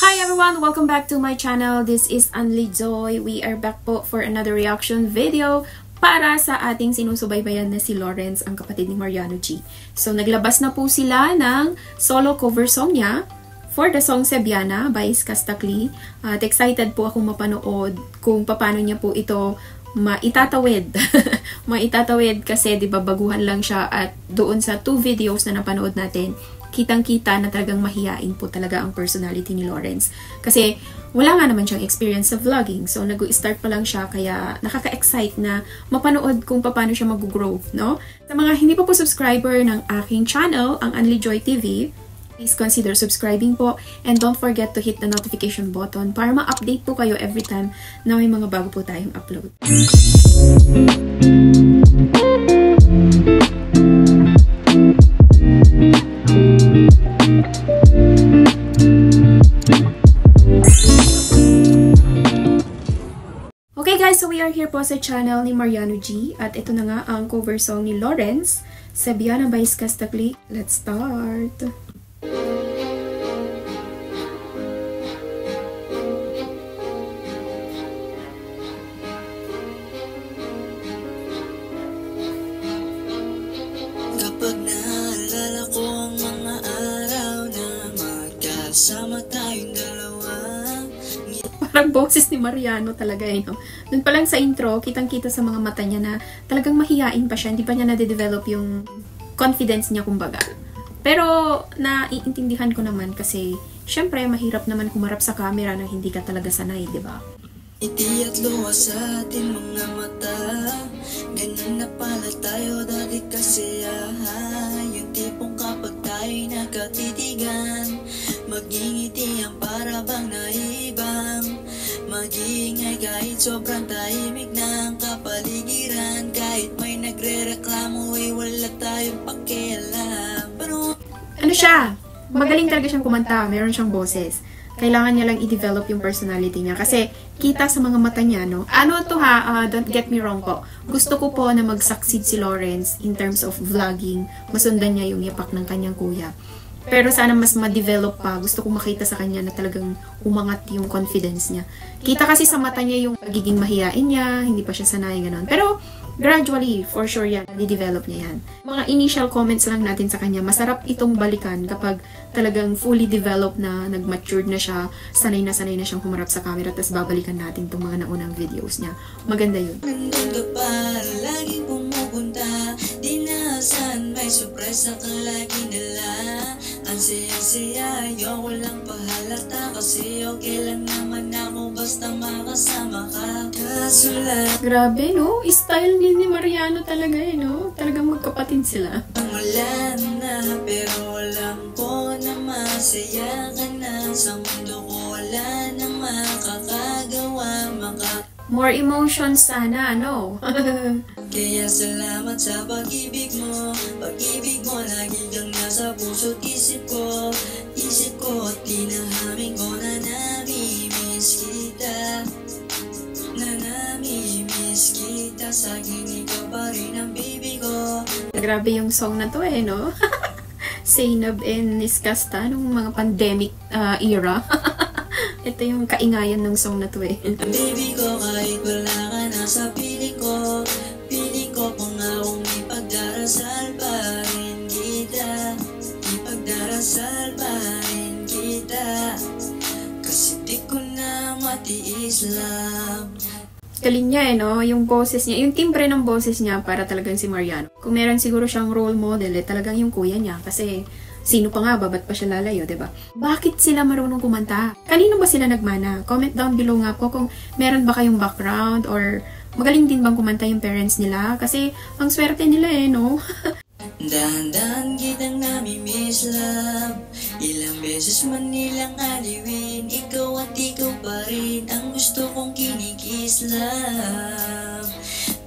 Hi everyone! Welcome back to my channel. This is Anli Joy. We are back po for another reaction video para sa ating sinusubaybayan na si Lawrence, ang kapatid ni Mariano G. So, naglabas na po sila ng solo cover song niya for the song Sebiana by Skastakli. At excited po akong mapanood kung paano niya po ito maitatawid. Maitatawid kasi 'di ba baguhan lang siya at doon sa 2 videos na napanood natin, kitang-kita na talagang mahiyain po talaga ang personality ni Lawrence. Kasi wala nga naman siyang experience sa vlogging. So nag-start pa lang siya kaya nakaka-excite na mapanood kung paano siya mag-grow, no? Sa mga hindi pa po subscriber ng aking channel, ang Anli Joy TV, please consider subscribing po and don't forget to hit the notification button para ma-update po kayo every time na may mga bago po tayong upload. Okay guys, so we are here po sa channel ni Mariano G at ito na nga ang cover song ni Lawrence, Sebiana by Skastakli. Let's start! Kapag naalala ko ang mga araw na magkasama tayong dalawa. Parang boses ni Mariano talaga eh, no? Doon pa lang sa intro, kitang-kita sa mga mata niya na talagang mahiyain pa siya. Hindi pa niya nade-develop yung confidence niya, kumbaga. Pero, naiintindihan ko naman kasi, syempre, mahirap naman kumarap sa camera na hindi ka talaga sanay, di ba? Iti at luha sa ating mga mata. Ganun na pala tayo dati kasi yung tipong kapag tayo'y nagkatitigan, magingiti ang para bang naibang. Magingay kahit sobrang tahimik ng kapaligiran. Kahit may nagre-reklamo ay wala tayong pakialam. Pero ano siya? Magaling talaga siyang kumanta. Meron siyang boses. Kailangan niya lang i-develop yung personality niya. Kasi, kita sa mga mata niya, no? Ano to ha? Don't get me wrong po. Gusto ko po na mag-succeed si Lawrence in terms of vlogging. Masundan niya yung yapak ng kanyang kuya. Pero sana mas ma-develop pa. Gusto ko makita sa kanya na talagang umangat yung confidence niya. Kita kasi sa mata niya yung pagiging mahiyain niya, hindi pa siya sanay, gano'n. Pero, gradually, for sure yan, i-develop niya yan. Mga initial comments lang natin sa kanya, masarap itong balikan kapag talagang fully developed na, nag-matured na siya, sanay na siyang humarap sa camera, tapos babalikan natin itong mga naunang videos niya. Maganda yun. nandun ka pa, laging pumupunta. Di nasan, may surpresa ka lagi nila. Ang saya-saya, ayoko lang pahalata. Kasi okay lang naman ako basta makasama ka. Kaso lang Grabe, no? Style ni Mariano talaga eh, no? Talagang magkapatid sila. wala na, pero alam ko na masaya ka na. Sa mundo ko wala na makakagawa, More emotions sana, no? Kaya salamat sa pag-ibig mo. Pag-ibig mo lagi kang nasa puso't isip ko. Isip ko at tinahamin ko na nami-miss kita. Na nami-miss kita. Sa'kin ikaw pa rin ang baby ko. Grabe yung song na to eh, no? Zainab and Niskasta nung mga pandemic era. Ito yung kaingayan ng song na to eh. Baby ko, kahit wala ka na sa piling ko, piling ko pangakong ipagdarasal pa rin kita. Ipagdarasal pa rin kita. Kasi di ko na matiis lang. Galing niya eh, no? Yung boses niya, yung timbre ng boses niya para talagang si Mariano. Kung meron siguro siyang role model, eh, talagang yung kuya niya. Kasi sino pa nga ba? Ba't pa siya lalayo, diba? Bakit sila marunong kumanta? Kanino ba sila nagmana? Comment down below nga po kung meron ba kayong background or magaling din bang kumanta yung parents nila? Kasi ang swerte nila eh, no? Dahan-dahan kitang nami-miss love. Ilang beses man nilang aliwin, ikaw at ikaw pa rin ang gusto kong kinikis love.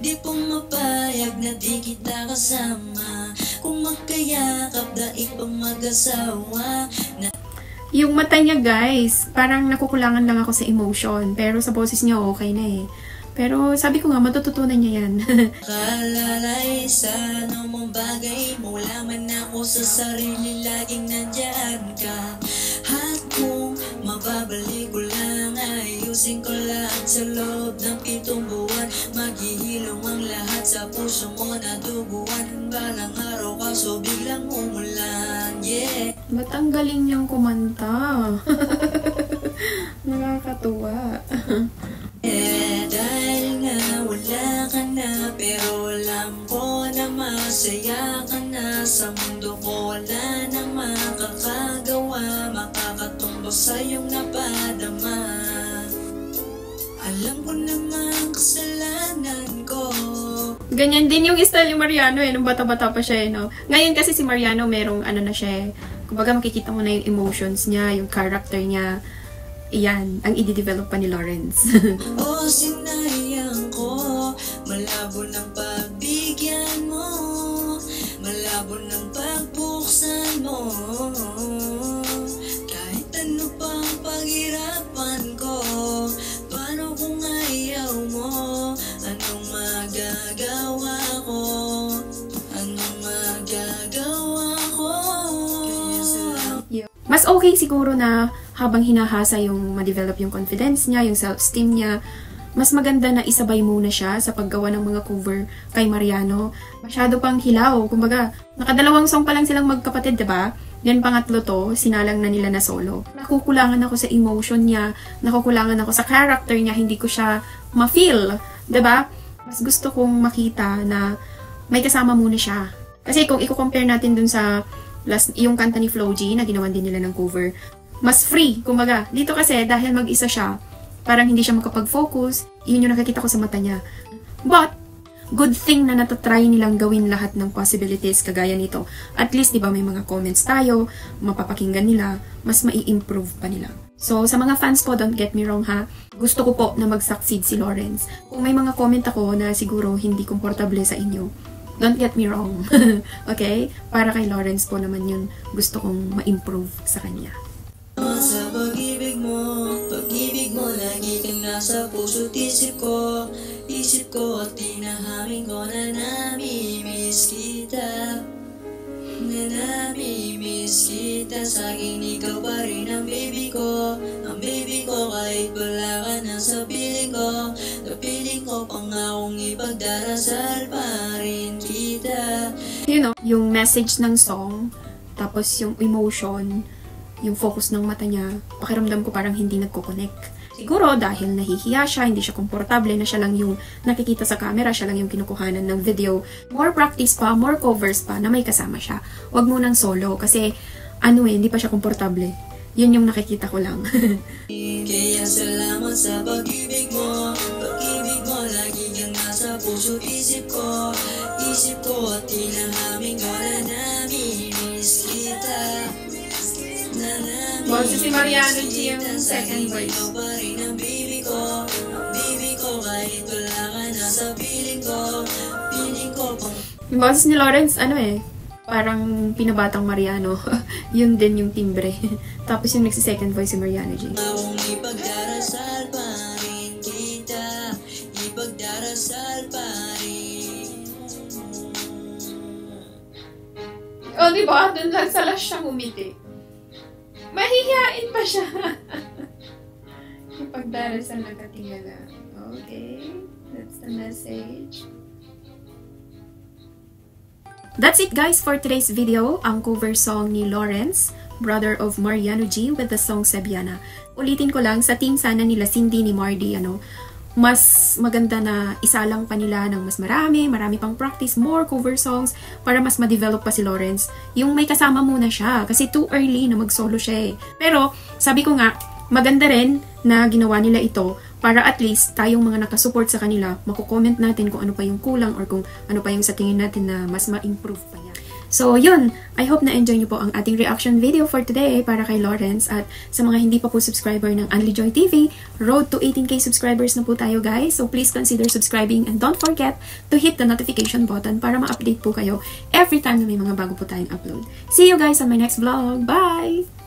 Di po mapayag na di kita kasama. Kung magkayakap daig pang mag-asawa na Yung mata niya guys, parang nakukulangan lang ako sa emotion. Pero sa boses niya okay na eh. Pero sabi ko nga, matututunan niya yan. kalalay sa anumang bagay mo. Wala man ako sa sarili, laging nandyan ka. At kung mababalik Kasing kolaan sa loob ng 7 buwan. Maghihilom ang lahat sa puso mo na duguan. Balang araw kaso biglang umulan. Yeah. Ba't ang galing niyang kumanta? Nakakatuwa. Dahil nga wala ka na, pero alam ko na masaya ka na. Sa mundo ko wala na makakagawa, makakatumbas sa iyong napadama. Alam ko naman kasalanan ko. Ganyan din yung style ni Mariano nung bata-bata pa siya no. Ngayon kasi si Mariano merong ano na siya kumbaga makikita mo na yung emotions niya, yung character niya. Iyan, ang i-develop pa ni Lawrence. O sinayang ko, malabo ng pagbigyan mo, malabo ng pagbuksan mo. Kahit ano pang paghirapan ko, paano kung ayaw mo? Anong magagawa ko? Anong magagawa ko? Mas okay siguro na habang hinahasa yung ma-develop yung confidence niya, yung self-esteem niya, mas maganda na isabay muna siya sa paggawa ng mga cover kay Mariano. Masyado pang hilaw. Kumbaga, nakadalawang song pa lang silang magkapatid, diba? Yan pangatlo to, sinalang na nila na solo. Nakukulangan ako sa emotion niya, nakukulangan ako sa character niya, hindi ko siya ma-feel, diba? Mas gusto kong makita na may kasama muna siya. Kasi kung i-compare natin dun sa yung kanta ni Flo G na ginawan din nila ng cover, mas free, kumbaga. Dito kasi, dahil mag-isa siya, parang hindi siya makapag-focus, yun yung nakikita ko sa mata niya. But, good thing na natatry nilang gawin lahat ng possibilities kagaya nito. At least, di ba, may mga comments tayo, mapapakinggan nila, mas mai-improve pa nila. So, sa mga fans po, don't get me wrong ha, gusto ko po na mag-succeed si Lawrence. Kung may mga comment ako na siguro hindi komportable sa inyo, don't get me wrong. Okay? Para kay Lawrence po naman yun gusto kong ma-improve sa kanya. Sa pag-ibig mo lagi kang nasa puso't isip ko at tinahamin ko na namimiss kita. Na namimiss kita, sa'kin ikaw pa rin ang baby ko kahit wala ka na sa piling ko. Napiling ko pangakong ipagdarasal pa rin kita. You know, yung message ng song, tapos yung emotion, yung focus ng mata niya, pakiramdam ko parang hindi nagko-connect. Siguro dahil nahihiya siya, hindi siya komportable na siya lang yung nakikita sa camera, siya lang yung kinukuhanan ng video. More practice pa, more covers pa na may kasama siya. Huwag mo nang solo kasi hindi pa siya komportable. Yun yung nakikita ko lang. Kaya salamat sa pag-ibig mo lagi kang nasa puso't isip ko at tinahamin ko na namimiss kita. Boses si Mariano G yung second voice. Ikaw pa rin ang baby ko kahit wala ka na sa piling ko pang... Yung boses ni Lawrence, parang pinabatang Mariano. Yun din yung timbre. Tapos yung second voice si Mariano G. Akong ipagdarasal pa rin kita, ipagdarasal pa rin. Oh, diba? Doon lang sa last siya humiti. Mahihiyain pa siya. Ipagdarasal na katingala. Okay. That's the message. That's it guys for today's video. Ang cover song ni Lawrence, brother of Mariano G, with the song Sebiana. Ulitin ko lang, sa team sana nila Cindy ni Mardy, mas maganda na isalang pa nila ng mas marami pang practice, more cover songs para mas ma-develop pa si Lawrence. Yung may kasama muna siya kasi too early na mag-solo siya eh. Pero sabi ko nga, maganda rin na ginawa nila ito para at least tayong mga nakasupport sa kanila, makukomment natin kung ano pa yung kulang or kung ano pa yung sa tingin natin na mas ma-improve pa niya. So, yun. I hope na-enjoy niyo po ang ating reaction video for today para kay Lawrence. At sa mga hindi pa po subscriber ng Only Joy TV, road to 18K subscribers na po tayo guys. So, please consider subscribing and don't forget to hit the notification button para ma-update po kayo every time na may mga bago po tayong upload. See you guys on my next vlog. Bye!